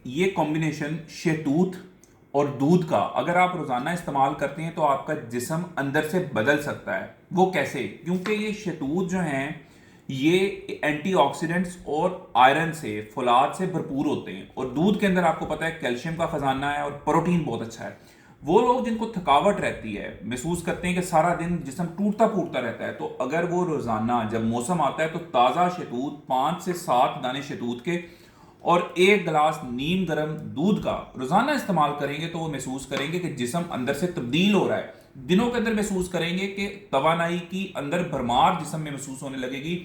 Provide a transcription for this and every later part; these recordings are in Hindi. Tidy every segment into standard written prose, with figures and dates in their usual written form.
ये कॉम्बिनेशन शहतूत और दूध का अगर आप रोजाना इस्तेमाल करते हैं तो आपका जिस्म अंदर से बदल सकता है। वो कैसे? क्योंकि ये शहतूत जो हैं ये एंटीऑक्सीडेंट्स और आयरन से, फौलाद से भरपूर होते हैं, और दूध के अंदर आपको पता है कैल्शियम का खजाना है और प्रोटीन बहुत अच्छा है। वो लोग जिनको थकावट रहती है, महसूस करते हैं कि सारा दिन जिस्म टूटता फूटता रहता है, तो अगर वो रोजाना जब मौसम आता है तो ताज़ा शहतूत 5 से 7 दाने शहतूत के और 1 गिलास नीम गर्म दूध का रोजाना इस्तेमाल करेंगे तो वो महसूस करेंगे कि जिस्म अंदर से तब्दील हो रहा है। दिनों के अंदर महसूस करेंगे कि तवानाई की अंदर भरमार जिस्म में महसूस होने लगेगी,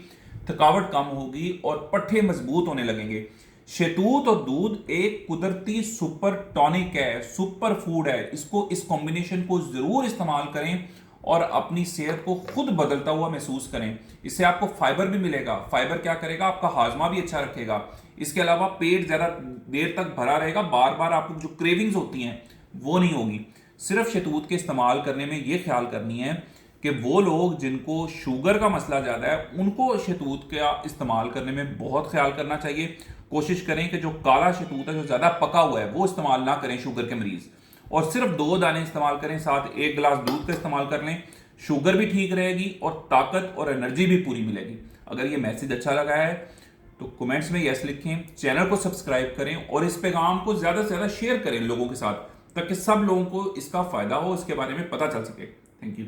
थकावट कम होगी और पट्टे मजबूत होने लगेंगे। शहतूत और दूध एक कुदरती सुपर टॉनिक है, सुपर फूड है। इस कॉम्बिनेशन को जरूर इस्तेमाल करें और अपनी सेहत को खुद बदलता हुआ महसूस करें। इससे आपको फाइबर भी मिलेगा। फाइबर क्या करेगा? आपका हाजमा भी अच्छा रखेगा। इसके अलावा पेट ज्यादा देर तक भरा रहेगा, बार बार आपको जो क्रेविंग्स होती हैं वो नहीं होगी। सिर्फ शहतूत के इस्तेमाल करने में ये ख्याल करनी है कि वो लोग जिनको शुगर का मसला ज्यादा है उनको शहतूत का इस्तेमाल करने में बहुत ख्याल करना चाहिए। कोशिश करें कि जो काला शहतूत है, जो ज्यादा पका हुआ है, वो इस्तेमाल ना करें शुगर के मरीज, और सिर्फ 2 दाने इस्तेमाल करें, साथ 1 गिलास दूध का इस्तेमाल कर लें। शुगर भी ठीक रहेगी और ताकत और एनर्जी भी पूरी मिलेगी। अगर ये मैसेज अच्छा लगा है तो कमेंट्स में यस लिखें, चैनल को सब्सक्राइब करें और इस पैगाम को ज्यादा से ज्यादा शेयर करें लोगों के साथ, ताकि सब लोगों को इसका फायदा हो, इसके बारे में पता चल सके। Thank you.